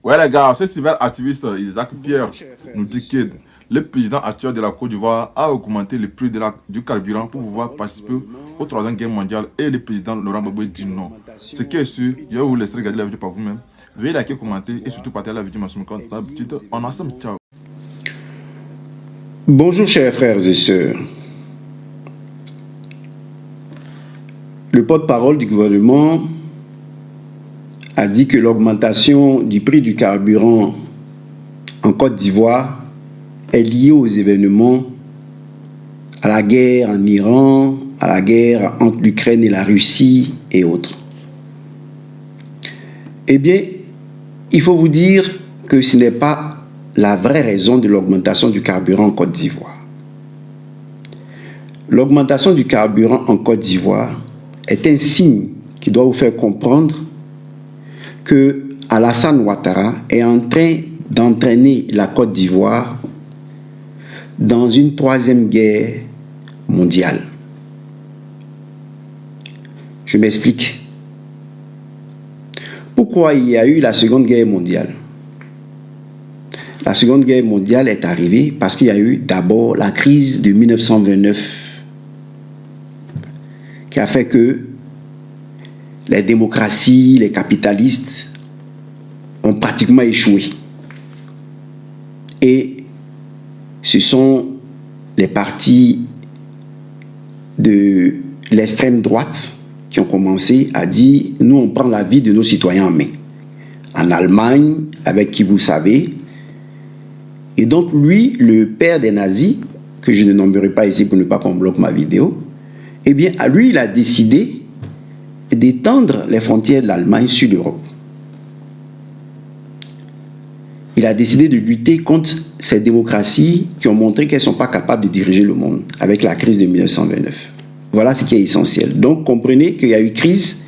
Ouais, les gars, ce cyberactiviste Isaac Pierre nous dit que le président actuel de la Côte d'Ivoire a augmenté le prix du carburant pour pouvoir participer au troisième guerre mondiale et le président Laurent Gbagbo dit non. Ce qui est sûr, je vais vous laisser regarder la vidéo par vous-même. Veuillez liker, commenter et surtout partager la vidéo maximum comme d'habitude. On est ensemble, ciao. Bonjour chers frères et sœurs. Le porte-parole du gouvernement a dit que l'augmentation du prix du carburant en Côte d'Ivoire est liée aux événements, à la guerre en Iran, à la guerre entre l'Ukraine et la Russie et autres. Eh bien, il faut vous dire que ce n'est pas la vraie raison de l'augmentation du carburant en Côte d'Ivoire. L'augmentation du carburant en Côte d'Ivoire est un signe qui doit vous faire comprendre que Alassane Ouattara est en train d'entraîner la Côte d'Ivoire dans une troisième guerre mondiale. Je m'explique. Pourquoi il y a eu la Seconde Guerre mondiale? La Seconde Guerre mondiale est arrivée parce qu'il y a eu d'abord la crise de 1929 qui a fait que les démocraties, les capitalistes ont pratiquement échoué. Et ce sont les partis de l'extrême droite qui ont commencé à dire « Nous, on prend la vie de nos citoyens en main ». En Allemagne, avec qui vous savez. Et donc, lui, le père des nazis, que je ne nommerai pas ici pour ne pas qu'on bloque ma vidéo, eh bien, à lui, il a décidé d'étendre les frontières de l'Allemagne sur l'Europe. Il a décidé de lutter contre ces démocraties qui ont montré qu'elles ne sont pas capables de diriger le monde avec la crise de 1929. Voilà ce qui est essentiel. Donc, comprenez qu'il y a eu crise.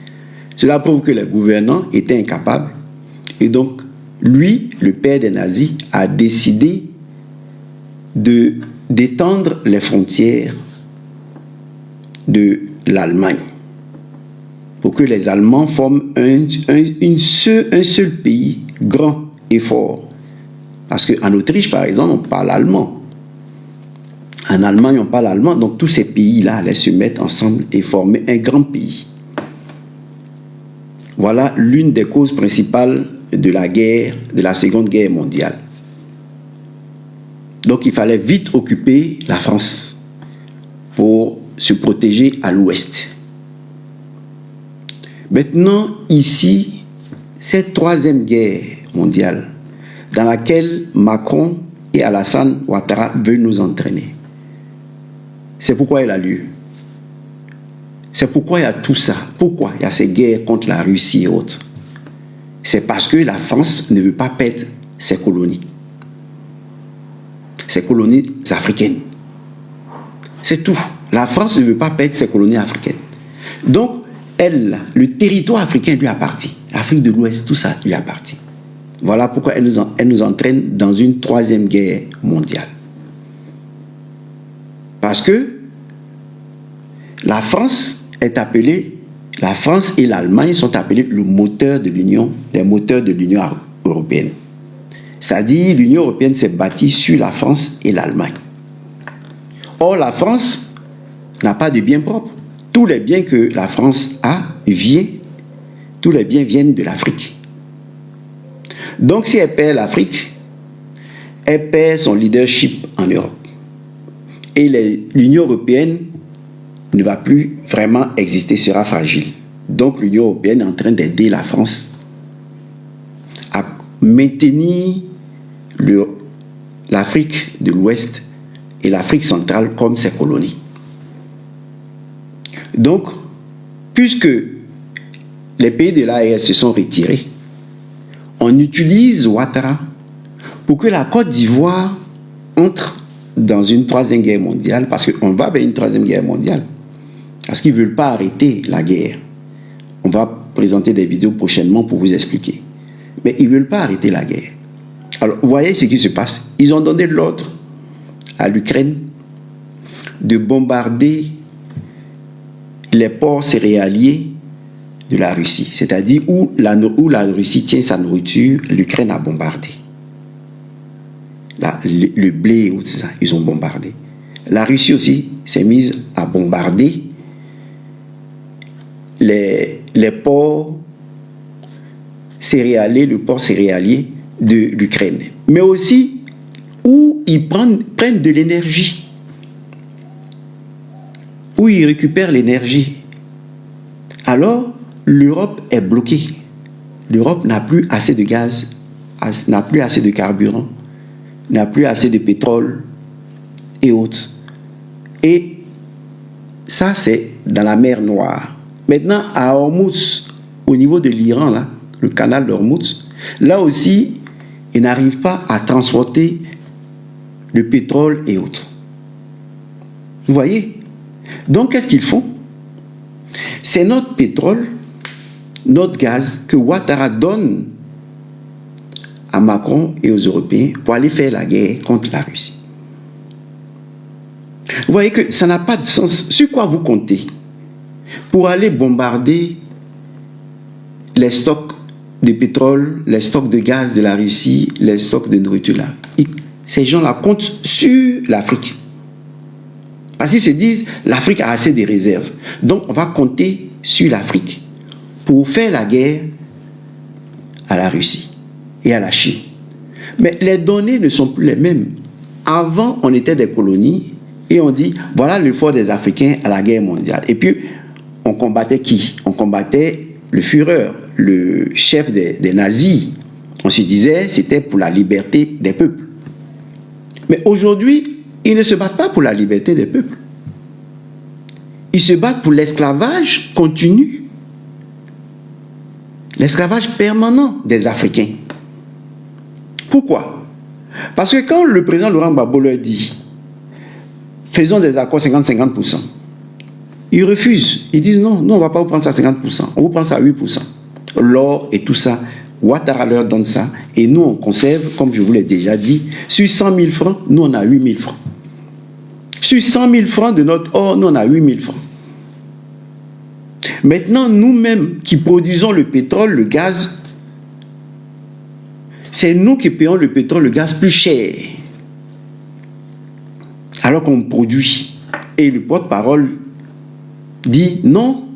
Cela prouve que les gouvernants étaient incapables. Et donc, lui, le père des nazis, a décidé d'étendre les frontières de l'Allemagne pour que les Allemands forment un seul pays grand et fort. Parce qu'en Autriche, par exemple, on parle allemand. En Allemagne, on parle allemand. Donc, tous ces pays-là allaient se mettre ensemble et former un grand pays. Voilà l'une des causes principales de la guerre, de la Seconde Guerre mondiale. Donc, il fallait vite occuper la France pour se protéger à l'ouest. Maintenant, ici, cette troisième guerre mondiale dans laquelle Macron et Alassane Ouattara veulent nous entraîner. C'est pourquoi elle a lieu. C'est pourquoi il y a tout ça. Pourquoi il y a ces guerres contre la Russie et autres? C'est parce que la France ne veut pas perdre ses colonies africaines. C'est tout. La France ne veut pas perdre ses colonies africaines. Donc, elle, le territoire africain lui appartient. L'Afrique de l'Ouest, tout ça lui appartient. Voilà pourquoi elle nous entraîne dans une troisième guerre mondiale. Parce que la France et l'Allemagne sont appelés les moteurs de l'Union européenne. C'est-à-dire l'Union européenne s'est bâtie sur la France et l'Allemagne. Or, la France n'a pas de biens propres. Tous les biens que la France a viennent de l'Afrique. Donc, si elle perd l'Afrique, elle perd son leadership en Europe. Et l'Union européenne ne va plus vraiment exister, sera fragile. Donc, l'Union européenne est en train d'aider la France à maintenir l'Afrique de l'Ouest et l'Afrique centrale comme ses colonies. Donc, puisque les pays de l'AES se sont retirés, on utilise Ouattara pour que la Côte d'Ivoire entre dans une troisième guerre mondiale, parce qu'on va vers une troisième guerre mondiale, parce qu'ils ne veulent pas arrêter la guerre. On va présenter des vidéos prochainement pour vous expliquer. Mais ils ne veulent pas arrêter la guerre. Alors, vous voyez ce qui se passe. Ils ont donné l'ordre à l'Ukraine de bombarder les ports céréaliers de la Russie, c'est-à-dire où la Russie tient sa nourriture, l'Ukraine a bombardé. Le blé et tout ça, ils ont bombardé. La Russie aussi s'est mise à bombarder les ports céréaliers, le port céréalier de l'Ukraine. Mais aussi où ils prennent de l'énergie, où ils récupèrent l'énergie. Alors, l'Europe est bloquée. L'Europe n'a plus assez de gaz, n'a plus assez de carburant, n'a plus assez de pétrole et autres. Et ça, c'est dans la mer Noire. Maintenant, à Hormuz, au niveau de l'Iran, là, le canal d'Hormuz, là aussi, ils n'arrivent pas à transporter le pétrole et autres. Vous voyez? Donc, qu'est-ce qu'ils font? C'est notre pétrole, notre gaz que Ouattara donne à Macron et aux Européens pour aller faire la guerre contre la Russie. Vous voyez que ça n'a pas de sens. Sur quoi vous comptez pour aller bombarder les stocks de pétrole, les stocks de gaz de la Russie, les stocks de nourriture là? Ces gens-là comptent sur l'Afrique. Parce qu'ils se disent, l'Afrique a assez de réserves. Donc, on va compter sur l'Afrique pour faire la guerre à la Russie et à la Chine. Mais les données ne sont plus les mêmes. Avant, on était des colonies et on dit, voilà le fort des Africains à la guerre mondiale. Et puis, on combattait qui? On combattait le Führer, le chef des nazis. On se disait, c'était pour la liberté des peuples. Mais aujourd'hui, ils ne se battent pas pour la liberté des peuples. Ils se battent pour l'esclavage continu. L'esclavage permanent des Africains. Pourquoi? Parce que quand le président Laurent Gbagbo leur dit faisons des accords 50-50%, ils refusent. Ils disent non, on ne va pas vous prendre ça à 50%, on vous prend ça à 8%. L'or et tout ça, Ouattara leur donne ça et nous on conserve, comme je vous l'ai déjà dit, sur 100 000 francs, nous on a 8 000 francs. Sur 100 000 francs de notre or, nous on a 8 000 francs. Maintenant, nous-mêmes qui produisons le pétrole, le gaz, c'est nous qui payons le pétrole, le gaz plus cher. Alors qu'on produit. Et le porte-parole dit non,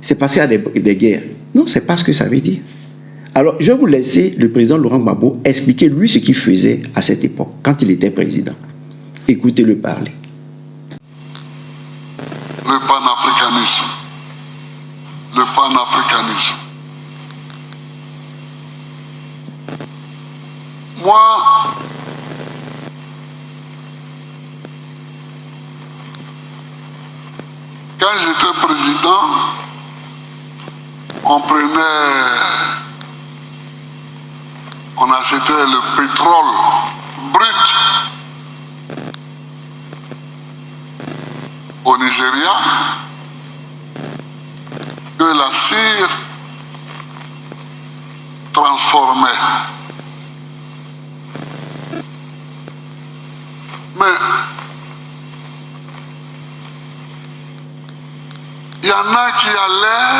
c'est parce qu'il y a des guerres. Non, c'est pas ce que ça veut dire. Alors, je vais vous laisser le président Laurent Gbagbo expliquer lui ce qu'il faisait à cette époque, quand il était président. Écoutez-le parler. Le panafricanisme. Le panafricanisme. Moi, quand j'étais président, on achetait le pétrole brut au Nigeria, que la cire transformait. Mais il y en a qui allaient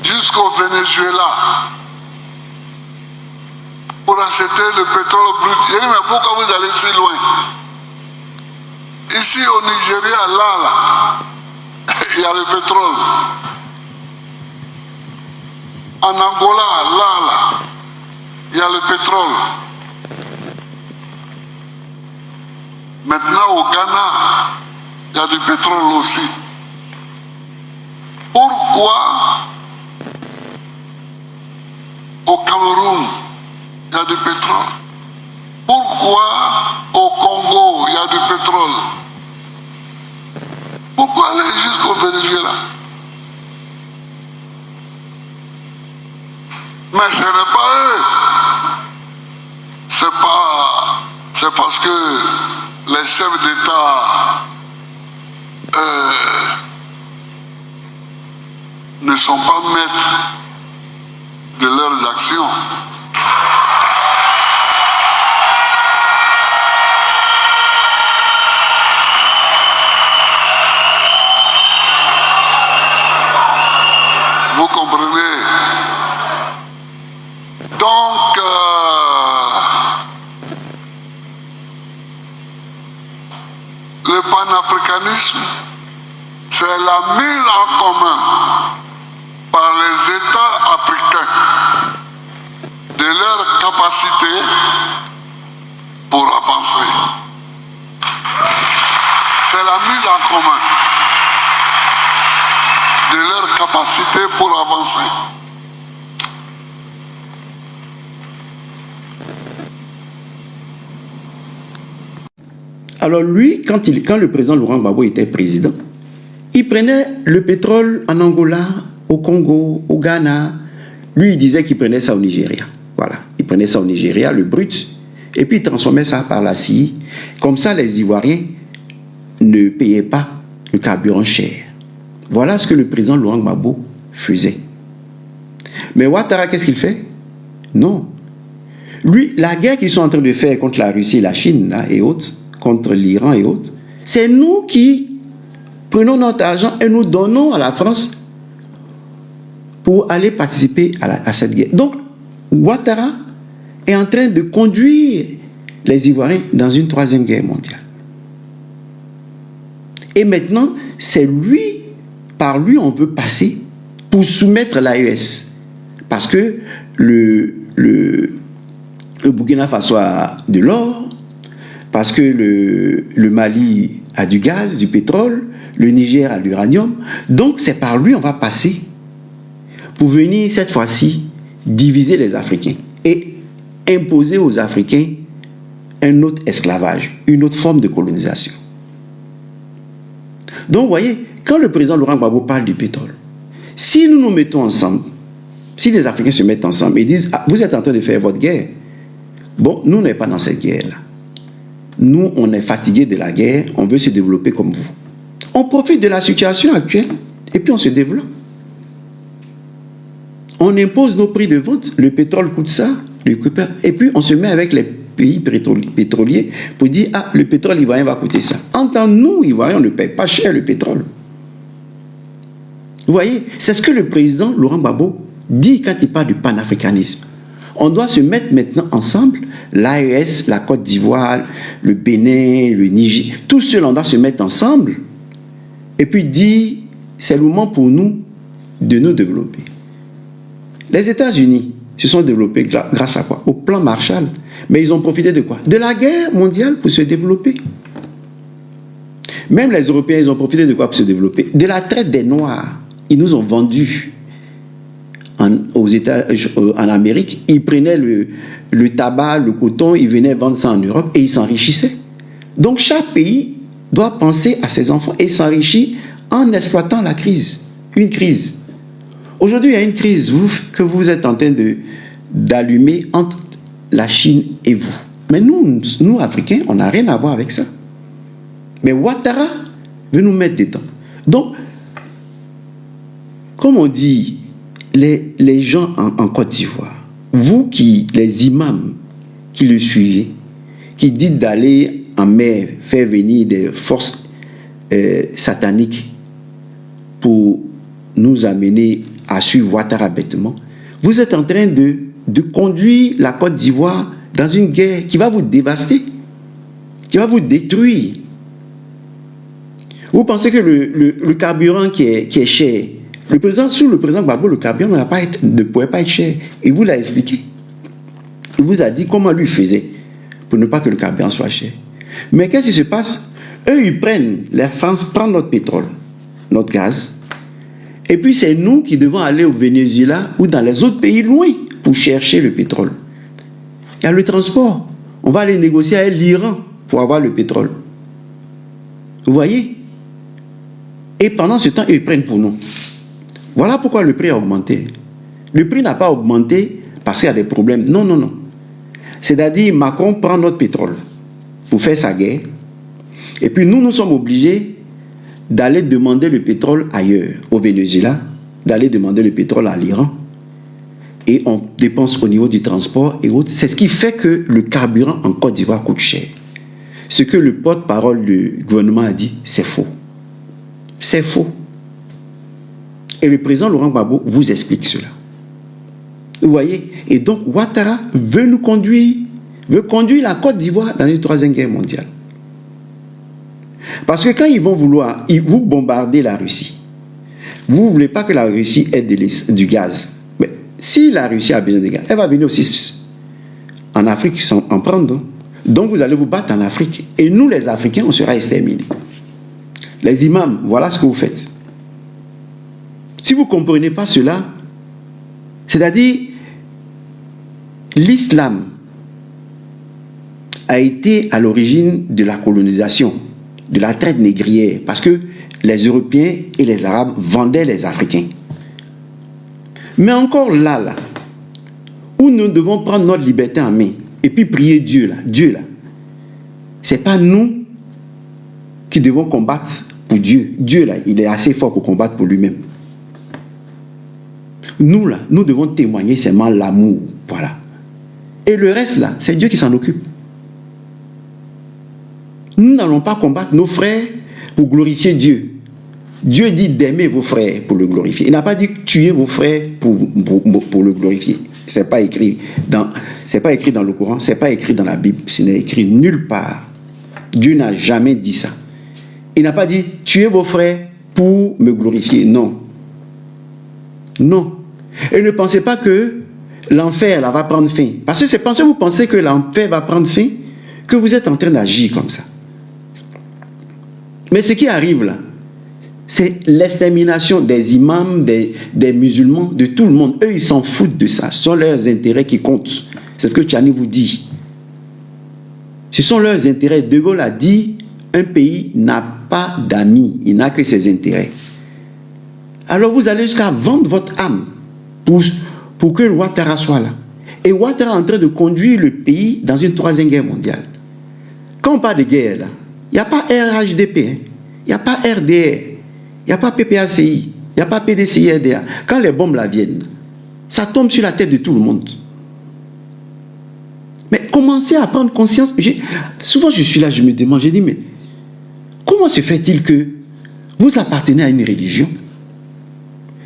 jusqu'au Venezuela pour acheter le pétrole brut. J'ai dit, mais pourquoi vous allez si loin? Ici au Nigeria, là, il y a le pétrole. En Angola, là, il y a le pétrole. Maintenant au Ghana, il y a du pétrole aussi. Pourquoi au Cameroun, il y a du pétrole? Pourquoi au Congo, il y a du pétrole? Pourquoi aller jusqu'au Venezuela? Mais ce n'est pas eux. C'est parce que les chefs d'État ne sont pas maîtres de leurs actions. Donc, le panafricanisme, c'est la mise en commun par les États africains de leur capacité pour avancer. C'est la mise en commun de leur capacité pour avancer. Alors lui, quand le président Laurent Gbagbo était président, il prenait le pétrole en Angola, au Congo, au Ghana. Lui, il disait qu'il prenait ça au Nigeria. Voilà, il prenait ça au Nigeria, le brut, et puis il transformait ça par la CI. Comme ça, les Ivoiriens ne payaient pas le carburant cher. Voilà ce que le président Laurent Gbagbo faisait. Mais Ouattara, qu'est-ce qu'il fait? Non. Lui, la guerre qu'ils sont en train de faire contre la Russie, la Chine là, et autres, contre l'Iran et autres, c'est nous qui prenons notre argent et nous donnons à la France pour aller participer à cette guerre. Donc, Ouattara est en train de conduire les Ivoiriens dans une troisième guerre mondiale. Et maintenant, c'est lui, par lui, on veut passer pour soumettre l'AES. Parce que le Burkina Faso a de l'or, parce que le Mali a du gaz, du pétrole, le Niger a de l'uranium. Donc, c'est par lui on va passer pour venir, cette fois-ci, diviser les Africains et imposer aux Africains un autre esclavage, une autre forme de colonisation. Donc, vous voyez, quand le président Laurent Gbagbo parle du pétrole, si nous nous mettons ensemble, si les Africains se mettent ensemble et disent « vous êtes en train de faire votre guerre », bon, nous, on n'est pas dans cette guerre-là. Nous, on est fatigués de la guerre, on veut se développer comme vous. On profite de la situation actuelle et puis on se développe. On impose nos prix de vente, le pétrole coûte ça, et puis on se met avec les pays pétroliers pour dire « ah, le pétrole ivoirien va coûter ça ». En tant que nous, Ivoiriens, on ne paye pas cher le pétrole. Vous voyez, c'est ce que le président Laurent Gbagbo dit quand il parle du panafricanisme. On doit se mettre maintenant ensemble, l'AES, la Côte d'Ivoire, le Bénin, le Niger, tout cela, on doit se mettre ensemble et puis dire, c'est le moment pour nous de nous développer. Les États-Unis se sont développés grâce à quoi? Au plan Marshall. Mais ils ont profité de quoi? De la guerre mondiale pour se développer. Même les Européens, ils ont profité de quoi pour se développer? De la traite des Noirs. Ils nous ont vendus en Amérique. Ils prenaient le tabac, le coton, ils venaient vendre ça en Europe et ils s'enrichissaient. Donc chaque pays doit penser à ses enfants et s'enrichir en exploitant la crise. Une crise. Aujourd'hui, il y a une crise que vous êtes en train d'allumer entre la Chine et vous. Mais nous Africains, on n'a rien à voir avec ça. Mais Ouattara veut nous mettre dedans. Donc, comme on dit, les gens en Côte d'Ivoire, vous les imams qui le suivez, qui dites d'aller en mer faire venir des forces sataniques pour nous amener à suivre Ouattara bêtement, vous êtes en train de conduire la Côte d'Ivoire dans une guerre qui va vous dévaster, qui va vous détruire. Vous pensez que le carburant qui est cher, sous le président Gbagbo, le carburant ne pouvait pas être cher. Il vous l'a expliqué. Il vous a dit comment lui faisait pour ne pas que le carburant soit cher. Mais qu'est-ce qui se passe? Eux, la France prend notre pétrole, notre gaz, et puis c'est nous qui devons aller au Venezuela ou dans les autres pays loin pour chercher le pétrole. Il y a le transport. On va aller négocier avec l'Iran pour avoir le pétrole. Vous voyez? Et pendant ce temps, ils prennent pour nous. Voilà pourquoi le prix a augmenté. Le prix n'a pas augmenté parce qu'il y a des problèmes. Non, non, non. C'est-à-dire, Macron prend notre pétrole pour faire sa guerre. Et puis nous sommes obligés d'aller demander le pétrole ailleurs, au Venezuela, d'aller demander le pétrole à l'Iran. Et on dépense au niveau du transport et autres. C'est ce qui fait que le carburant en Côte d'Ivoire coûte cher. Ce que le porte-parole du gouvernement a dit, c'est faux. C'est faux. Et le président Laurent Gbagbo vous explique cela. Vous voyez? Et donc, Ouattara veut conduire la Côte d'Ivoire dans une troisième guerre mondiale. Parce que quand ils vont vouloir, vous bombarder la Russie, vous ne voulez pas que la Russie ait du gaz. Mais si la Russie a besoin de gaz, elle va venir aussi en Afrique en prendre. Donc vous allez vous battre en Afrique. Et nous, les Africains, on sera exterminés. Les imams, voilà ce que vous faites. Si vous ne comprenez pas cela, c'est-à-dire, l'islam a été à l'origine de la colonisation, de la traite négrière, parce que les Européens et les Arabes vendaient les Africains. Mais encore là, où nous devons prendre notre liberté en main, et puis prier Dieu là. Ce n'est pas nous qui devons combattre pour Dieu. Dieu là, il est assez fort pour combattre pour lui-même. Nous là, nous devons témoigner seulement l'amour. Voilà. Et le reste là, c'est Dieu qui s'en occupe. Nous n'allons pas combattre nos frères pour glorifier Dieu. Dieu dit d'aimer vos frères pour le glorifier. Il n'a pas dit tuer vos frères pour le glorifier. Ce n'est pas écrit dans le Coran, ce n'est pas écrit dans la Bible, ce n'est écrit nulle part. Dieu n'a jamais dit ça. Il n'a pas dit tuer vos frères pour me glorifier. Non. Non. Et ne pensez pas que l'enfer là va prendre fin. Parce que c'est parce que vous pensez que l'enfer va prendre fin que vous êtes en train d'agir comme ça. Mais ce qui arrive là, c'est l'extermination des imams, des musulmans, de tout le monde. Eux, ils s'en foutent de ça. Ce sont leurs intérêts qui comptent. C'est ce que Tchani vous dit. Ce sont leurs intérêts. De Gaulle a dit, un pays n'a pas d'amis, il n'a que ses intérêts. Alors vous allez jusqu'à vendre votre âme pour que Ouattara soit là. Et Ouattara est en train de conduire le pays dans une troisième guerre mondiale. Quand on parle de guerre, là, il n'y a pas RHDP, il n'y a pas RDR, il n'y a pas PPACI, il n'y a pas PDCI-RDA. Quand les bombes là viennent, ça tombe sur la tête de tout le monde. Mais commencez à prendre conscience. Souvent je suis là, je me demande, je dis, mais comment se fait-il que vous appartenez à une religion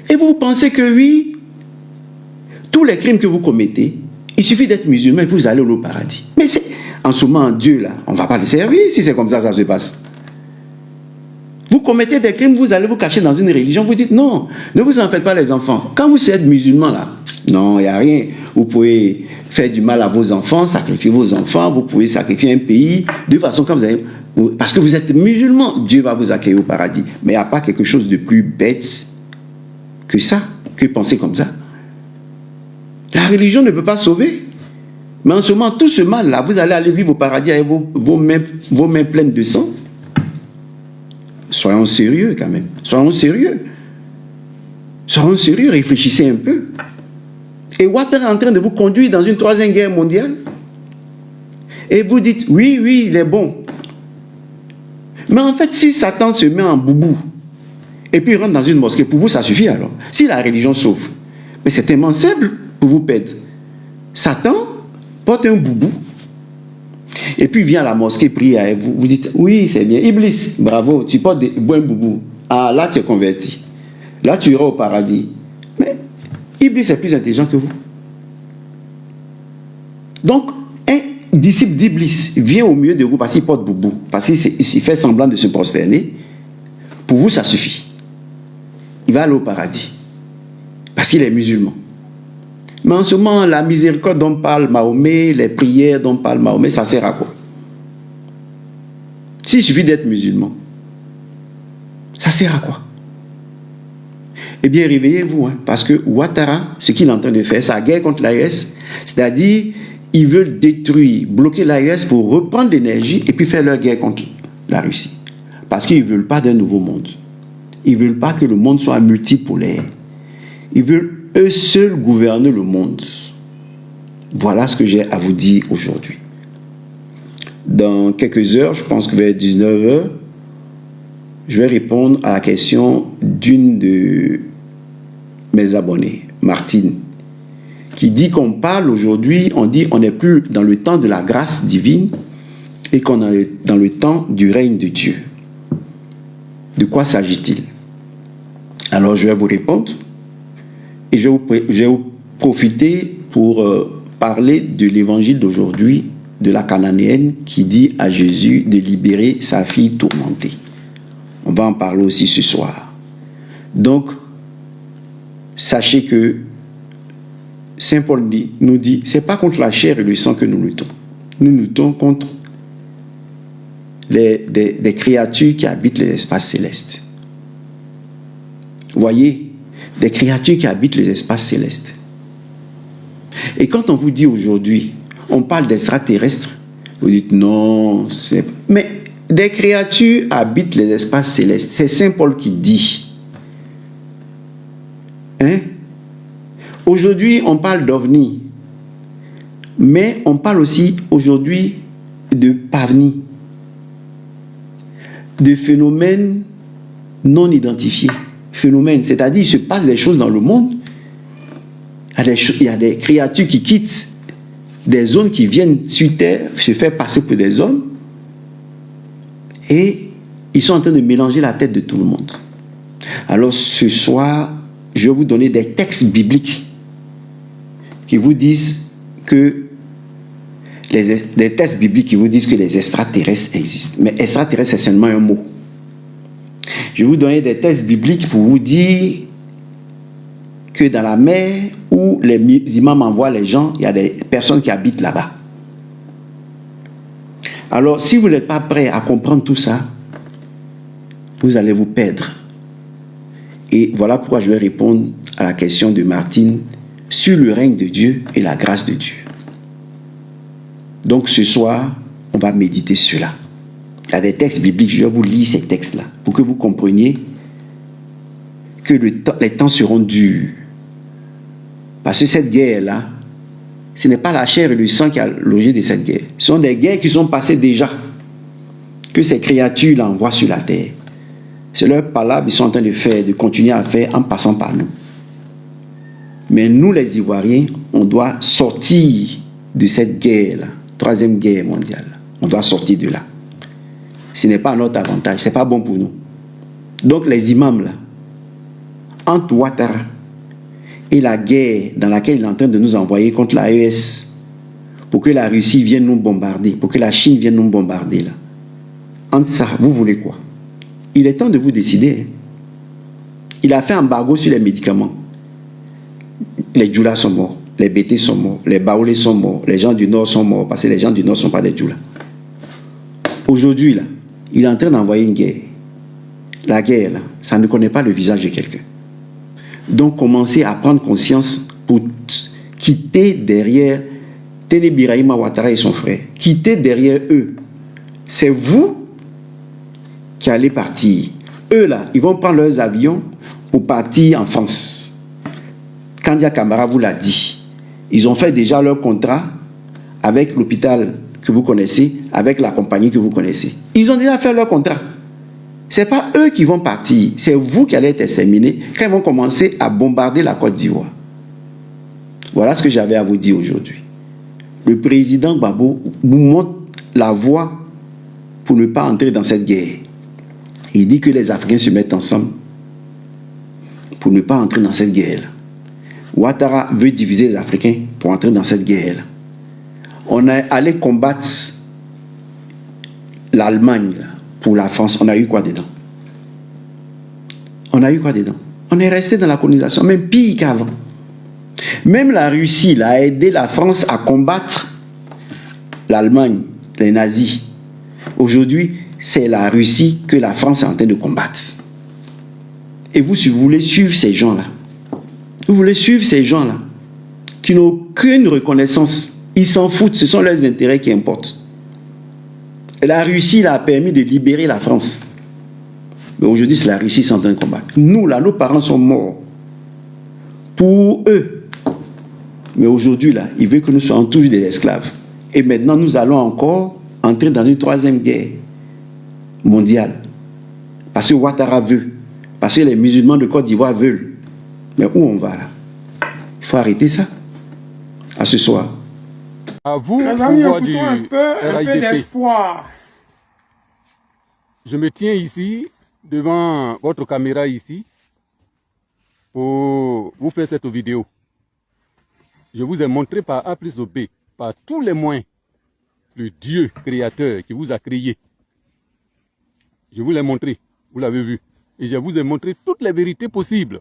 et vous pensez que oui, tous les crimes que vous commettez, il suffit d'être musulman et vous allez au paradis. Mais c'est en ce moment, Dieu là, on ne va pas le servir si c'est comme ça, ça se passe. Vous commettez des crimes, vous allez vous cacher dans une religion, vous dites non, ne vous en faites pas les enfants. Quand vous êtes musulman là, non, il n'y a rien. Vous pouvez faire du mal à vos enfants, sacrifier vos enfants, vous pouvez sacrifier un pays, de façon quand vous avez... Parce que vous êtes musulman, Dieu va vous accueillir au paradis. Mais il n'y a pas quelque chose de plus bête que ça, que penser comme ça. La religion ne peut pas sauver. Mais en ce moment, tout ce mal-là, vous allez aller vivre au paradis avec vos mains pleines de sang. Soyons sérieux quand même. Soyons sérieux. Soyons sérieux, réfléchissez un peu. Et Ouattara est en train de vous conduire dans une troisième guerre mondiale. Et vous dites, oui, il est bon. Mais en fait, si Satan se met en boubou, et puis il rentre dans une mosquée, pour vous, ça suffit alors. Si la religion sauve. Mais c'est tellement simple pour vous perdre. Satan porte un boubou, et puis vient à la mosquée prier avec vous. Vous dites, oui, c'est bien. Iblis, bravo, tu portes un boubou. Ah, là, tu es converti. Là, tu iras au paradis. Mais Iblis est plus intelligent que vous. Donc, un disciple d'Iblis vient au milieu de vous parce qu'il porte boubou, parce qu'il fait semblant de se prosterner. Pour vous, ça suffit. Il va aller au paradis. Parce qu'il est musulman. Mais en ce moment, la miséricorde dont parle Mahomet, les prières dont parle Mahomet, ça sert à quoi? S'il suffit d'être musulman, ça sert à quoi? Eh bien, réveillez-vous, hein, parce que Ouattara, ce qu'il est en train de faire, c'est la guerre contre l'AES, c'est-à-dire, ils veulent détruire, bloquer l'AES pour reprendre l'énergie et puis faire leur guerre contre la Russie. Parce qu'ils ne veulent pas d'un nouveau monde. Ils ne veulent pas que le monde soit multipolaire. Ils veulent eux seuls gouverner le monde. Voilà ce que j'ai à vous dire aujourd'hui. Dans quelques heures, je pense que vers 19h, je vais répondre à la question d'une de mes abonnés, Martine, qui dit qu'on parle aujourd'hui, on dit on n'est plus dans le temps de la grâce divine et qu'on est dans le temps du règne de Dieu. De quoi s'agit-il? Alors je vais vous répondre et je vais vous profiter pour parler de l'évangile d'aujourd'hui, de la Cananéenne qui dit à Jésus de libérer sa fille tourmentée. On va en parler aussi ce soir. Donc, sachez que Saint Paul nous dit, c'est pas contre la chair et le sang que nous luttons. Nous luttons contre des créatures qui habitent les espaces célestes. Vous voyez, des créatures qui habitent les espaces célestes. Et quand on vous dit aujourd'hui, on parle d'extraterrestres, vous dites non, mais des créatures habitent les espaces célestes. C'est Saint Paul qui dit. Hein? Aujourd'hui, on parle d'ovnis, mais on parle aussi aujourd'hui de pavnis, de phénomènes non identifiés. Phénomènes, c'est-à-dire il se passe des choses dans le monde. Il y a des créatures qui quittent des zones qui viennent sur Terre, se faire passer pour des hommes, et ils sont en train de mélanger la tête de tout le monde. Alors ce soir, je vais vous donner des textes bibliques qui vous disent que des textes bibliques qui vous disent que les extraterrestres existent. Mais extraterrestre, c'est seulement un mot. Je vais vous donner des textes bibliques pour vous dire que dans la mer où les imams envoient les gens, il y a des personnes qui habitent là-bas. Alors, si vous n'êtes pas prêt à comprendre tout ça, vous allez vous perdre. Et voilà pourquoi je vais répondre à la question de Martine sur le règne de Dieu et la grâce de Dieu. Donc ce soir, on va méditer sur cela. Il y a des textes bibliques, je vais vous lire ces textes-là pour que vous compreniez que les temps seront durs. Parce que cette guerre-là, ce n'est pas la chair et le sang qui a l'origine de cette guerre. Ce sont des guerres qui sont passées déjà, que ces créatures envoient sur la terre. C'est leur palabre qu'ils sont en train de faire, de continuer à faire en passant par nous. Mais nous, les Ivoiriens, on doit sortir de cette guerre-là, troisième guerre mondiale. On doit sortir de là. Ce n'est pas à notre avantage, ce n'est pas bon pour nous. Donc les imams, là, entre Ouattara et la guerre dans laquelle il est en train de nous envoyer contre l'AES, pour que la Russie vienne nous bombarder, pour que la Chine vienne nous bombarder, là. Entre ça, vous voulez quoi? Il est temps de vous décider. Il a fait un embargo sur les médicaments. Les Djoulas sont morts, les Bétés sont morts, les Baoulés sont morts, les gens du Nord sont morts, parce que les gens du Nord ne sont pas des Djoulas. Aujourd'hui, là, il est en train d'envoyer une guerre. La guerre, là, ça ne connaît pas le visage de quelqu'un. Donc, commencez à prendre conscience pour quitter derrière Téné Birahima Ouattara et son frère. Quittez derrière eux. C'est vous qui allez partir. Eux, là, ils vont prendre leurs avions pour partir en France. Kandia Camara vous l'a dit. Ils ont fait déjà leur contrat avec l'hôpital que vous connaissez, avec la compagnie que vous connaissez. Ils ont déjà fait leur contrat. Ce n'est pas eux qui vont partir, c'est vous qui allez être exterminés quand ils vont commencer à bombarder la Côte d'Ivoire. Voilà ce que j'avais à vous dire aujourd'hui. Le président Gbagbo vous montre la voie pour ne pas entrer dans cette guerre. Il dit que les Africains se mettent ensemble pour ne pas entrer dans cette guerre. Ouattara veut diviser les Africains pour entrer dans cette guerre. On est allé combattre l'Allemagne pour la France. On a eu quoi dedans? On a eu quoi dedans? On est resté dans la colonisation, même pire qu'avant. Même la Russie là, a aidé la France à combattre l'Allemagne, les nazis. Aujourd'hui, c'est la Russie que la France est en train de combattre. Et vous, si vous voulez suivre ces gens-là, vous voulez suivre ces gens-là qui n'ont aucune reconnaissance, ils s'en foutent, ce sont leurs intérêts qui importent. Et la Russie là, a permis de libérer la France. Mais aujourd'hui, c'est la Russie qui est en train de combattre. Nous, là, nos parents sont morts pour eux. Mais aujourd'hui, là, ils veulent que nous soyons toujours des esclaves. Et maintenant, nous allons encore entrer dans une troisième guerre mondiale. Parce que Ouattara veut. Parce que les musulmans de Côte d'Ivoire veulent. Mais où on va là? Il faut arrêter ça. À ce soir. À vous, Les amis, écoutons un peu d'espoir. Je me tiens ici, devant votre caméra ici, pour vous faire cette vidéo. Je vous ai montré par A plus B, par tous les moyens, le Dieu créateur qui vous a créé. Je vous l'ai montré, vous l'avez vu. Et je vous ai montré toutes les vérités possibles.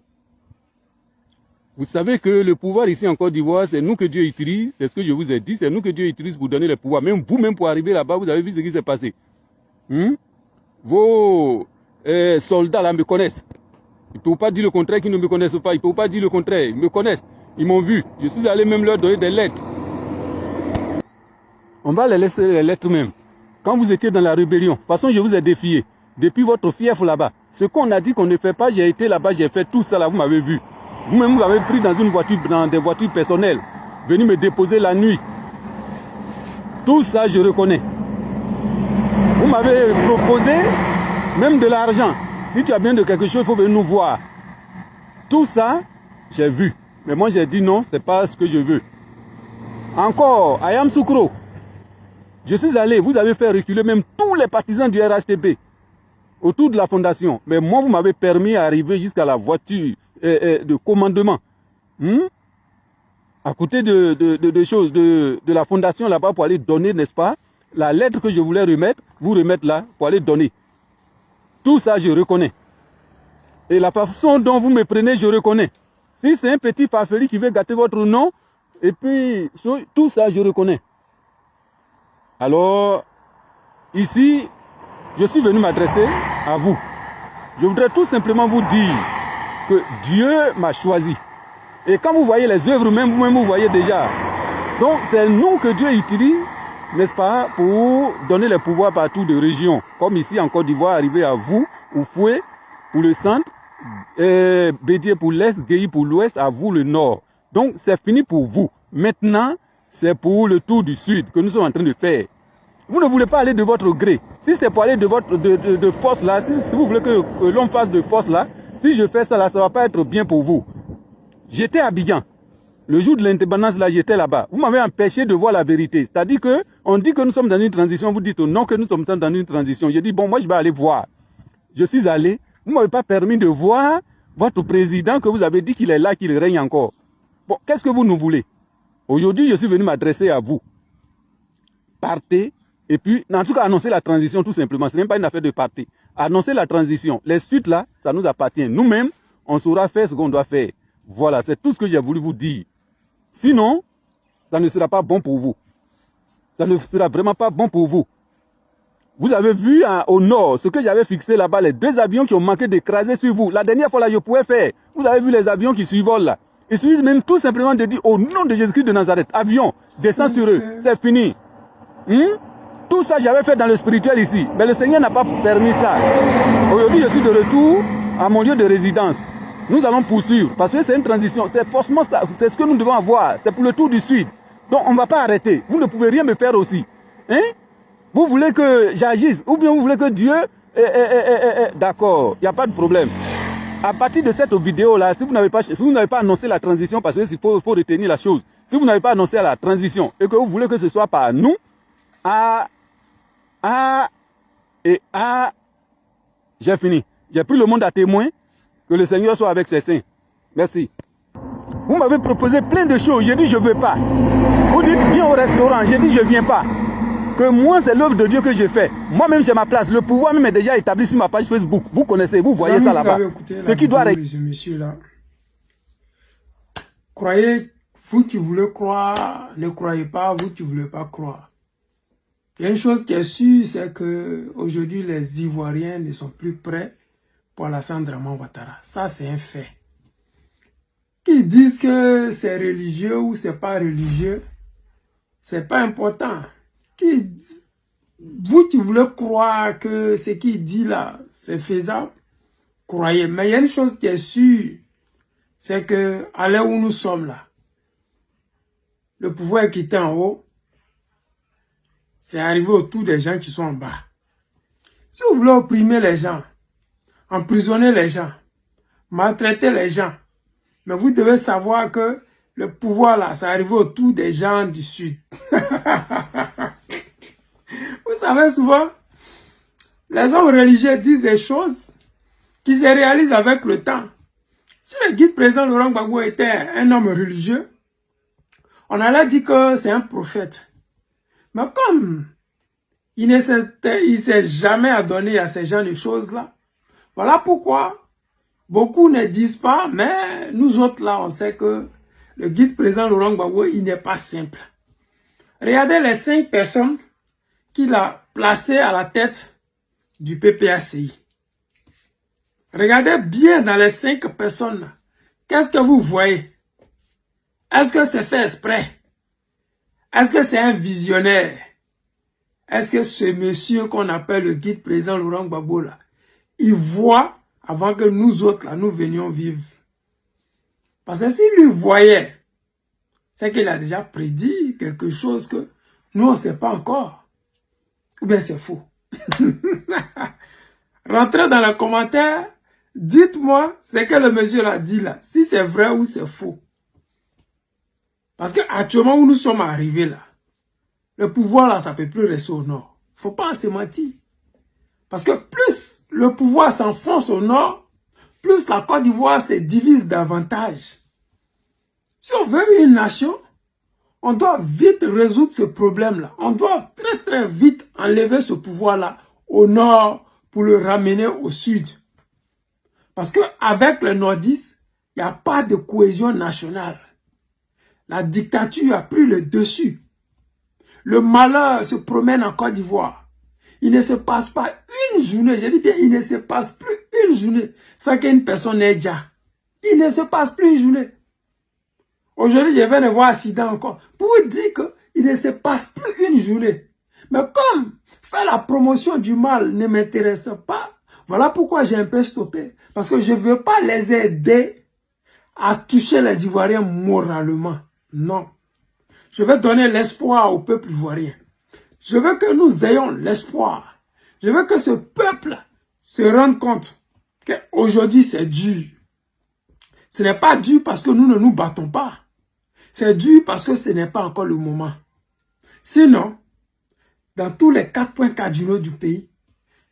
Vous savez que le pouvoir ici en Côte d'Ivoire, c'est nous que Dieu utilise, c'est ce que je vous ai dit, c'est nous que Dieu utilise pour donner le pouvoir. Même vous-même pour arriver là-bas, vous avez vu ce qui s'est passé. Vos soldats là me connaissent. Ils ne peuvent pas dire le contraire qu'ils ne me connaissent pas. Ils ne peuvent pas dire le contraire. Ils me connaissent. Ils m'ont vu. Je suis allé même leur donner des lettres. On va les laisser les lettres même. Quand vous étiez dans la rébellion, de toute façon, je vous ai défié. Depuis votre fief là-bas. Ce qu'on a dit qu'on ne fait pas, j'ai été là-bas, j'ai fait tout ça là, vous m'avez vu. Vous-même, vous avez pris dans une voiture, dans des voitures personnelles. Venu me déposer la nuit. Tout ça, je reconnais. Vous m'avez proposé même de l'argent. Si tu as besoin de quelque chose, il faut venir nous voir. Tout ça, j'ai vu. Mais moi, j'ai dit non, c'est pas ce que je veux. Encore, Ayam Soukro. Je suis allé, vous avez fait reculer même tous les partisans du RHTP autour de la fondation. Mais moi, vous m'avez permis d'arriver jusqu'à la voiture de commandement. À côté de choses de la fondation là-bas pour aller donner, n'est-ce pas, la lettre que je voulais remettre, vous remettre là pour aller donner. Tout ça, je reconnais. Et la façon dont vous me prenez, je reconnais. Si c'est un petit farfelu qui veut gâter votre nom, et puis tout ça, je reconnais. Alors, ici, je suis venu m'adresser à vous. Je voudrais tout simplement vous dire que Dieu m'a choisi. Et quand vous voyez les œuvres, même vous-même, vous voyez déjà. Donc, c'est nous que Dieu utilise, n'est-ce pas, pour donner les pouvoirs partout de région. Comme ici en Côte d'Ivoire, arrivé à vous, Oufoué pour le centre, Bédié pour l'est, Guéhi pour l'ouest, à vous le nord. Donc, c'est fini pour vous. Maintenant, c'est pour le tour du sud que nous sommes en train de faire. Vous ne voulez pas aller de votre gré. Si c'est pour aller de force là, si vous voulez que l'on fasse de force là, si je fais ça là, ça ne va pas être bien pour vous. J'étais à Abidjan. Le jour de l'indépendance là, j'étais là-bas. Vous m'avez empêché de voir la vérité. C'est-à-dire que on dit que nous sommes dans une transition. Vous dites non que nous sommes dans une transition. J'ai dit bon, moi je vais aller voir. Je suis allé. Vous ne m'avez pas permis de voir votre président que vous avez dit qu'il est là, qu'il règne encore. Bon, qu'est-ce que vous nous voulez? Aujourd'hui, je suis venu m'adresser à vous. Partez. Et puis, en tout cas, annoncer la transition tout simplement. Ce n'est même pas une affaire de parti. Annoncer la transition. Les suites là, ça nous appartient. Nous-mêmes, on saura faire ce qu'on doit faire. Voilà, c'est tout ce que j'ai voulu vous dire. Sinon, ça ne sera pas bon pour vous. Ça ne sera vraiment pas bon pour vous. Vous avez vu au nord, ce que j'avais fixé là-bas, les 2 avions qui ont manqué d'écraser sur vous. La dernière fois là, je pouvais faire. Vous avez vu les avions qui survolent là. Il suffit même tout simplement de dire au nom de Jésus-Christ de Nazareth, avion, descends sur eux. C'est fini. Tout ça, j'avais fait dans le spirituel ici. Mais le Seigneur n'a pas permis ça. Aujourd'hui, je suis de retour à mon lieu de résidence. Nous allons poursuivre. Parce que c'est une transition. C'est forcément ça. C'est ce que nous devons avoir. C'est pour le tour du sud. Donc, on ne va pas arrêter. Vous ne pouvez rien me faire aussi. Vous voulez que j'agisse. Ou bien vous voulez que Dieu... D'accord. Il n'y a pas de problème. À partir de cette vidéo-là, si vous n'avez pas annoncé la transition, parce qu'il faut retenir la chose. Si vous n'avez pas annoncé la transition et que vous voulez que ce soit par nous, j'ai fini. J'ai pris le monde à témoin. Que le Seigneur soit avec ses saints. Merci. Vous m'avez proposé plein de choses. J'ai dit je ne veux pas. Vous dites viens au restaurant. J'ai dit je ne viens pas. Que moi c'est l'œuvre de Dieu que j'ai fait. Moi-même j'ai ma place. Le pouvoir même est déjà établi sur ma page Facebook. Vous connaissez, vous voyez ça là-bas. Ce qui doit régler. Ce monsieur-là. Croyez, vous qui voulez croire, ne croyez pas, vous qui ne voulez pas croire. Il y a une chose qui est sûre, c'est que aujourd'hui les Ivoiriens ne sont plus prêts pour Alassane Draman Ouattara. Ça, c'est un fait. Qu'ils disent que c'est religieux ou c'est pas religieux, c'est pas important. Vous qui voulez croire que ce qu'il dit là, c'est faisable, croyez. Mais il y a une chose qui est sûre, c'est que à l'heure où nous sommes là, le pouvoir qui est en haut, c'est arrivé autour des gens qui sont en bas. Si vous voulez opprimer les gens, emprisonner les gens, maltraiter les gens. Mais vous devez savoir que le pouvoir là, ça arrive autour des gens du sud. Vous savez souvent, les hommes religieux disent des choses qui se réalisent avec le temps. Si le guide président Laurent Gbagbo était un homme religieux, On allait dire que c'est un prophète. Mais comme il ne s'est jamais adonné à ces genre de choses-là, voilà pourquoi beaucoup ne disent pas, mais nous autres là, on sait que le guide président Laurent Gbagbo, il n'est pas simple. Regardez les 5 personnes qu'il a placées à la tête du PPACI. Regardez bien dans les 5 personnes là. Qu'est-ce que vous voyez? Est-ce que c'est fait exprès? Est-ce que c'est un visionnaire? Est-ce que ce monsieur qu'on appelle le guide président Laurent Gbagbo là, il voit avant que nous autres là, nous venions vivre? Parce que s'il lui voyait, c'est qu'il a déjà prédit quelque chose que nous on ne sait pas encore. Ou bien c'est faux. Rentrez dans les commentaires, dites-moi ce que le monsieur a dit là, si c'est vrai ou c'est faux. Parce que actuellement où nous sommes arrivés là, le pouvoir là, ça ne peut plus rester au nord. Il ne faut pas se mentir. Parce que plus le pouvoir s'enfonce au nord, plus la Côte d'Ivoire se divise davantage. Si on veut une nation, on doit vite résoudre ce problème-là. On doit très vite enlever ce pouvoir-là au nord pour le ramener au sud. Parce qu'avec les nordistes, il n'y a pas de cohésion nationale. La dictature a pris le dessus. Le malheur se promène en Côte d'Ivoire. Il ne se passe pas une journée, je dis bien, il ne se passe plus une journée sans qu'une personne n'ait déjà. Il ne se passe plus une journée. Aujourd'hui, je viens de voir accident encore. Pour vous dire qu'il ne se passe plus une journée. Mais comme faire la promotion du mal ne m'intéresse pas, voilà pourquoi j'ai un peu stoppé. Parce que je ne veux pas les aider à toucher les Ivoiriens moralement. Non. Je veux donner l'espoir au peuple ivoirien. Je veux que nous ayons l'espoir. Je veux que ce peuple se rende compte qu'aujourd'hui c'est dur. Ce n'est pas dur parce que nous ne nous battons pas. C'est dur parce que ce n'est pas encore le moment. Sinon, dans tous les 4 points cardinaux du pays,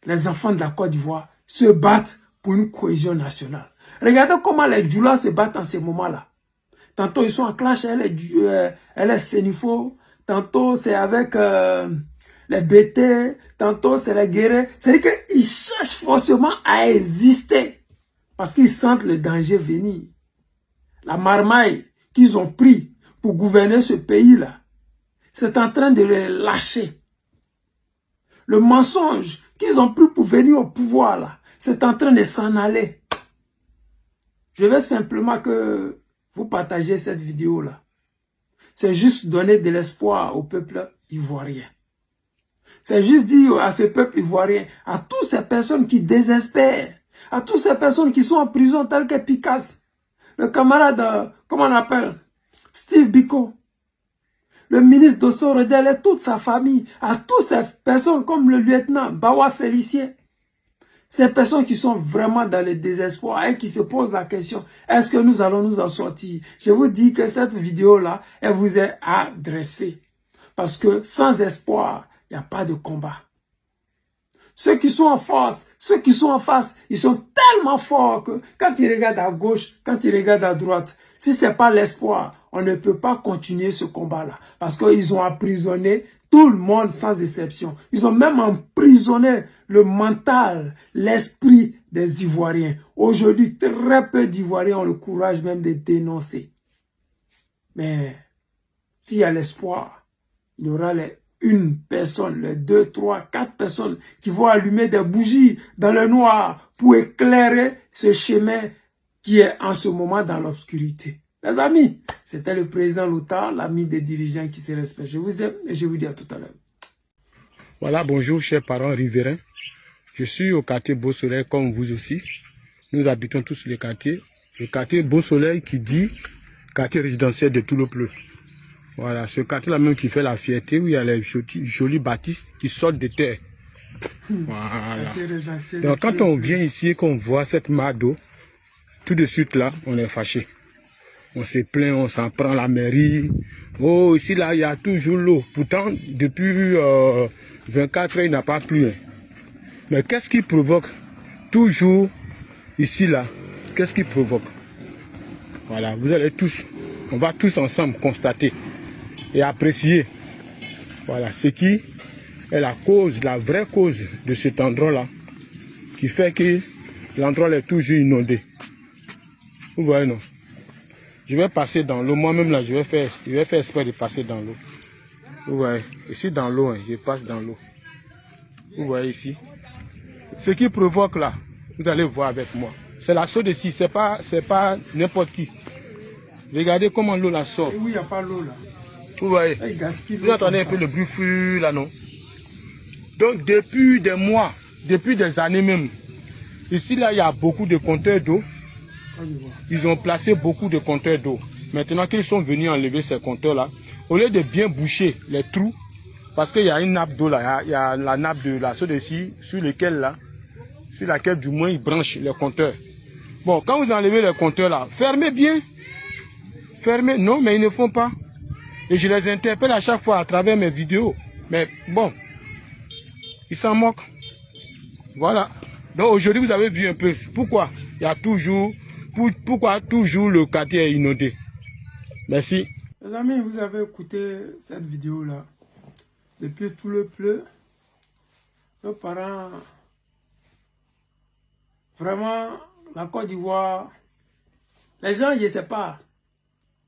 les enfants de la Côte d'Ivoire se battent pour une cohésion nationale. Regardez comment les Djoula se battent en ce moment-là. Tantôt ils sont en clash, elle est Sénifo, tantôt c'est avec les BT, tantôt c'est les guerriers. C'est-à-dire qu'ils cherchent forcément à exister parce qu'ils sentent le danger venir. La marmaille qu'ils ont pris pour gouverner ce pays-là, c'est en train de les lâcher. Le mensonge qu'ils ont pris pour venir au pouvoir, là, c'est en train de s'en aller. Je veux simplement que vous partagez cette vidéo-là. C'est juste donner de l'espoir au peuple ivoirien. C'est juste dire à ce peuple ivoirien, à toutes ces personnes qui désespèrent, à toutes ces personnes qui sont en prison telles que Picasso, le camarade, comment on appelle, Steve Biko, le ministre Dosso Redel et toute sa famille, à toutes ces personnes comme le lieutenant Bawa Félicien, ces personnes qui sont vraiment dans le désespoir et qui se posent la question, est-ce que nous allons nous en sortir? Je vous dis que cette vidéo-là, elle vous est adressée. Parce que sans espoir, il n'y a pas de combat. Ceux qui sont en force, ceux qui sont en face, ils sont tellement forts que quand ils regardent à gauche, quand ils regardent à droite, si ce n'est pas l'espoir, on ne peut pas continuer ce combat-là. Parce qu'ils ont emprisonné tout le monde sans exception. Ils ont même emprisonné le mental, l'esprit des Ivoiriens. Aujourd'hui, très peu d'Ivoiriens ont le courage même de dénoncer. Mais s'il y a l'espoir, il y aura une personne, les 2, 3, 4 personnes qui vont allumer des bougies dans le noir pour éclairer ce chemin qui est en ce moment dans l'obscurité. Les amis, c'était le président Lothar, l'ami des dirigeants qui se respectent. Je vous aime et je vous dis à tout à l'heure. Voilà, bonjour chers parents riverains. Je suis au quartier Beau Soleil comme vous aussi. Nous habitons tous le quartier Beau Soleil qui dit quartier résidentiel de Toulopleu. Voilà, ce quartier-là même qui fait la fierté, où il y a les jolis bâtisses qui sortent de terre. Voilà. Donc quand on vient ici et qu'on voit cette mare d'eau, tout de suite là, on est fâché. On se plaint, on s'en prend la mairie. Oh, ici là, il y a toujours l'eau. Pourtant, depuis 24 heures, il n'y a pas plu. Mais qu'est-ce qui provoque toujours ici là? Qu'est-ce qui provoque? Voilà, vous allez tous, on va tous ensemble constater. et apprécier. Voilà, ce qui est la cause, la vraie cause de cet endroit-là, qui fait que l'endroit est toujours inondé. Vous voyez, non? Je vais passer dans l'eau. Moi-même, là, je vais faire exprès de passer dans l'eau. Vous voyez, ici dans l'eau, hein, je passe dans l'eau. Vous voyez ici. Ce qui provoque là, vous allez voir avec moi. C'est la SODECI, c'est pas n'importe qui. Regardez comment l'eau la sort. Et oui, il n'y a pas l'eau là. Vous voyez. Vous entendez un peu le bruit là, non? Donc depuis des mois, depuis des années même, ici là, il y a beaucoup de compteurs d'eau. Ils ont placé beaucoup de compteurs d'eau. Maintenant qu'ils sont venus enlever ces compteurs là, au lieu de bien boucher les trous, parce qu'il y a une nappe d'eau là, il y a la nappe de la SODECI sur laquelle du moins ils branchent les compteurs. Bon, quand vous enlevez les compteurs là, fermez bien. Fermez, non, mais ils ne font pas. Et je les interpelle à chaque fois à travers mes vidéos. Mais bon, ils s'en moquent. Voilà. Donc aujourd'hui, vous avez vu un peu pourquoi il y a toujours, pourquoi toujours le quartier est inondé. Merci. Les amis, vous avez écouté cette vidéo-là. Depuis tout le pleu, nos parents, vraiment, la Côte d'Ivoire, les gens, je ne sais pas,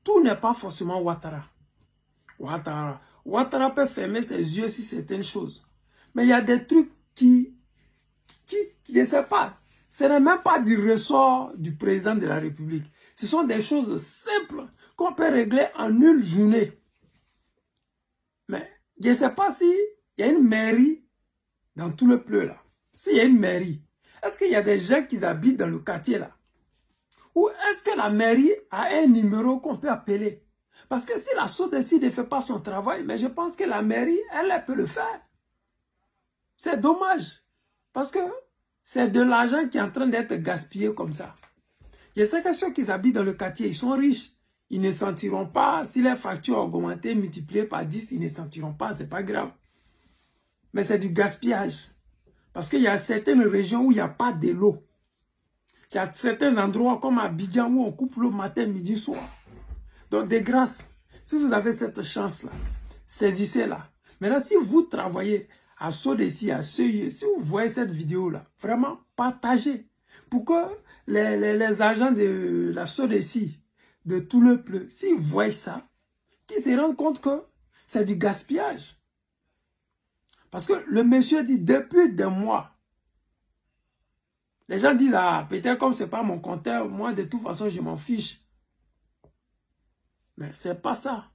tout n'est pas forcément Ouattara. Ouattara peut fermer ses yeux sur certaines choses. Mais il y a des trucs qui je ne sais pas, ce n'est même pas du ressort du président de la République. Ce sont des choses simples qu'on peut régler en une journée. Mais je ne sais pas s'il y a une mairie dans tout le pleu là. S'il y a une mairie, est-ce qu'il y a des gens qui habitent dans le quartier là? Ou est-ce que la mairie a un numéro qu'on peut appeler? Parce que si la SODECI ne fait pas son travail, mais je pense que la mairie, elle peut le faire. C'est dommage. Parce que c'est de l'argent qui est en train d'être gaspillé comme ça. Je sais que ceux qui habitent dans le quartier, ils sont riches. Ils ne sentiront pas, si les factures ont augmenté, multipliées par 10, ils ne sentiront pas, c'est pas grave. Mais c'est du gaspillage. Parce qu'il y a certaines régions où il n'y a pas de l'eau. Il y a certains endroits comme à Abidjan où on coupe l'eau matin, midi, soir. Donc, de grâce, si vous avez cette chance-là, saisissez-la. Maintenant, si vous travaillez à SODECI, à CEI, si vous voyez cette vidéo-là, vraiment, partagez. Pour que les agents de la SODECI, de tout le pleu, s'ils voient ça, qu'ils se rendent compte que c'est du gaspillage. Parce que le monsieur dit, depuis des mois, les gens disent, ah, peut-être comme ce n'est pas mon compteur, moi, de toute façon, je m'en fiche. Mais ce n'est pas ça.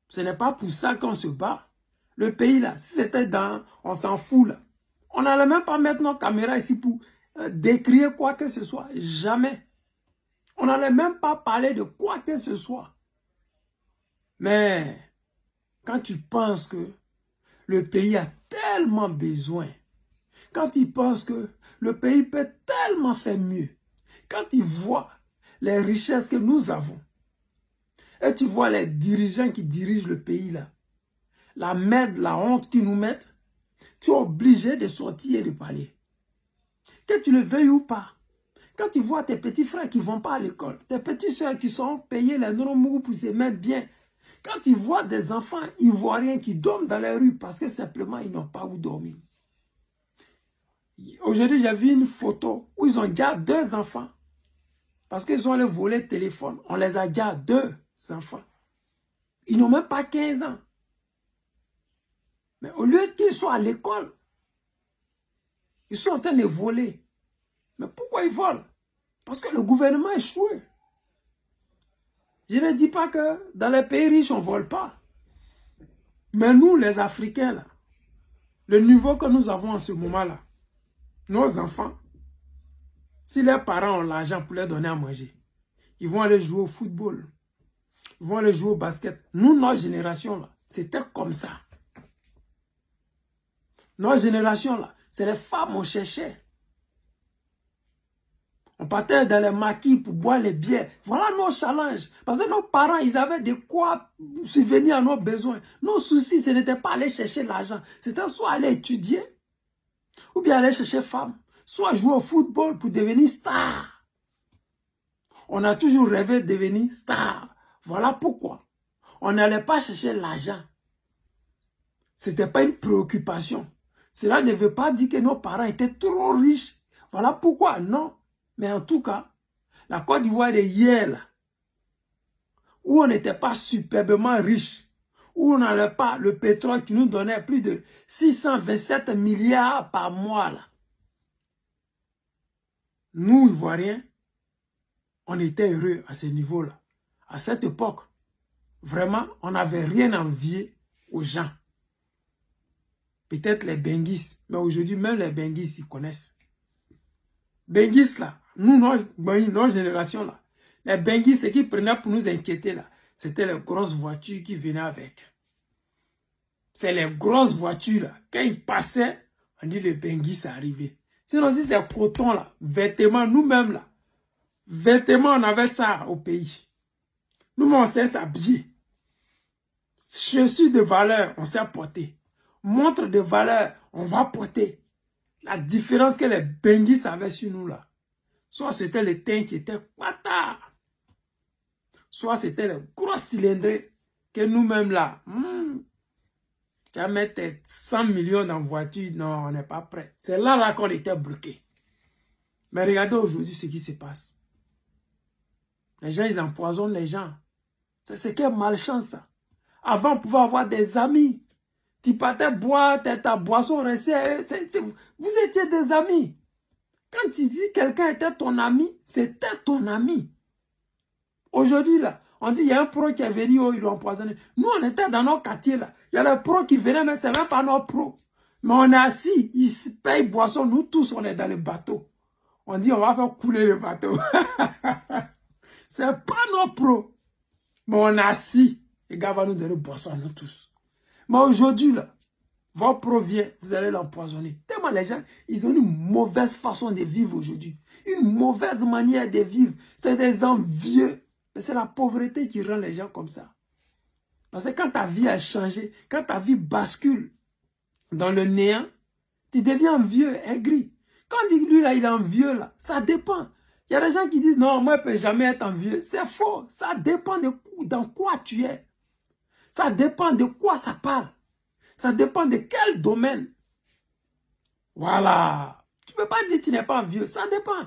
Ce n'est pas pour ça qu'on se bat. Le pays, là, si c'était dans... On s'en fout, là. On n'allait même pas mettre nos caméras ici pour décrire quoi que ce soit. Jamais. On n'allait même pas parler de quoi que ce soit. Mais quand tu penses que le pays a tellement besoin, quand tu penses que le pays peut tellement faire mieux, quand tu vois les richesses que nous avons, et tu vois les dirigeants qui dirigent le pays là, la merde, la honte qu'ils nous mettent, tu es obligé de sortir et de parler. Que tu le veuilles ou pas, quand tu vois tes petits frères qui ne vont pas à l'école, tes petits soeurs qui sont payés les normaux pour se mettre bien, quand tu vois des enfants ivoiriens qui dorment dans les rues parce que simplement ils n'ont pas où dormir. Aujourd'hui, j'ai vu une photo où ils ont déjà 2 enfants. Parce qu'ils ont allé voler le téléphone. On les a déjà 2 enfants. Ils n'ont même pas 15 ans. Mais au lieu qu'ils soient à l'école, ils sont en train de voler. Mais pourquoi ils volent? Parce que le gouvernement a échoué. Je ne dis pas que dans les pays riches, on ne vole pas. Mais nous, les Africains, là, le niveau que nous avons en ce moment-là, nos enfants, si leurs parents ont l'argent pour leur donner à manger, ils vont aller jouer au football. Ils vont aller jouer au basket. Nous, notre génération, là, c'était comme ça. Notre génération, là, c'est les femmes, on cherchait. On partait dans les maquis pour boire les bières. Voilà nos challenges. Parce que nos parents, ils avaient de quoi subvenir à nos besoins. Nos soucis, ce n'était pas aller chercher l'argent. C'était soit aller étudier, ou bien aller chercher femme, soit jouer au football pour devenir star. On a toujours rêvé de devenir star. Voilà pourquoi On n'allait pas chercher l'argent. Ce n'était pas une préoccupation. Cela ne veut pas dire que nos parents étaient trop riches. Voilà pourquoi, non. Mais en tout cas, la Côte d'Ivoire de hier, là, où on n'était pas superbement riche, où on n'avait pas le pétrole qui nous donnait plus de 627 milliards par mois, là. Nous, Ivoiriens, on était heureux à ce niveau-là. À cette époque, vraiment, on n'avait rien à envier aux gens. Peut-être les Benguis, mais aujourd'hui, même les Benguis, ils connaissent. Benguis, là, nous, nos générations, là, les Benguis, ce qu'ils prenaient pour nous inquiéter, là, c'était les grosses voitures qui venaient avec. C'est les grosses voitures, là. Quand ils passaient, on dit les Benguis, c'est arrivé. Sinon, si c'est coton, là, vêtements, nous-mêmes, là, vêtements, on avait ça au pays. Nous-mêmes, on sait s'habiller. Chaussures de valeur, on sait porter. Montre de valeur, on va porter. La différence que les Benguis avaient sur nous, là, soit c'était le teint qui était pata, soit c'était le gros cylindré que nous-mêmes, là, tu vas mettre 100 millions dans la voiture, non, on n'est pas prêt. C'est là qu'on était bloqué. Mais regardez aujourd'hui ce qui se passe. Les gens, ils empoisonnent les gens. C'est ce qui est malchance, ça. Avant, on pouvait avoir des amis. Tu partais boire, ta boisson restait. Vous étiez des amis. Quand tu dis que quelqu'un était ton ami, c'était ton ami. Aujourd'hui, là, on dit, il y a un pro qui est venu, oh, ils l'ont empoisonné. Nous, on était dans nos quartiers, là. Il y a le pro qui venait, mais ce n'est même pas nos pros. Mais on est assis, ils payent boisson, nous tous, on est dans le bateau. On dit, on va faire couler le bateau. Ce n'est pas nos pros. Mais on est assis. Les gars vont nous donner boisson, nous tous. Mais aujourd'hui, là, votre pro vient, vous allez l'empoisonner. Tellement les gens, ils ont une mauvaise façon de vivre aujourd'hui. Une mauvaise manière de vivre. C'est des envieux. Mais c'est la pauvreté qui rend les gens comme ça. Parce que quand ta vie a changé, quand ta vie bascule dans le néant, tu deviens vieux, aigri. Quand on dit que lui, là, il est envieux, là, ça dépend. Il y a des gens qui disent, non, moi, je ne peux jamais être envieux. C'est faux. Ça dépend de dans quoi tu es. Ça dépend de quoi ça parle. Ça dépend de quel domaine. Voilà. Tu ne peux pas dire que tu n'es pas vieux. Ça dépend.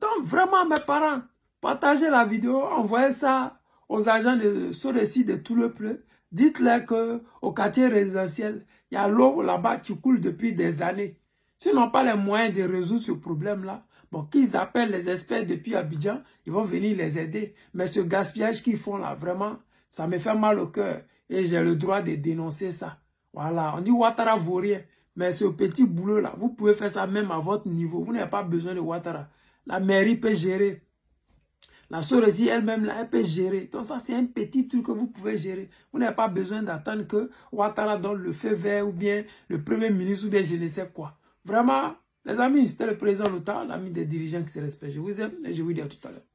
Donc, vraiment, mes parents, partagez la vidéo, envoyez ça aux agents de Sorécy de tout le pleu. Dites-leur qu'au quartier résidentiel, il y a l'eau là-bas qui coule depuis des années. S'ils n'ont pas les moyens de résoudre ce problème-là, bon, qu'ils appellent les experts depuis Abidjan, ils vont venir les aider. Mais ce gaspillage qu'ils font là, vraiment, ça me fait mal au cœur. Et j'ai le droit de dénoncer ça. Voilà, on dit Ouattara vaut rien. Mais ce petit boulot-là, vous pouvez faire ça même à votre niveau. Vous n'avez pas besoin de Ouattara. La mairie peut gérer. La Sorécy elle-même, là, elle peut gérer. Donc ça, c'est un petit truc que vous pouvez gérer. Vous n'avez pas besoin d'attendre que Ouattara donne le feu vert ou bien le premier ministre ou bien je ne sais quoi. Vraiment, les amis, c'était le président Lota, l'ami des dirigeants qui se respectent. Je vous aime et je vous dis à tout à l'heure.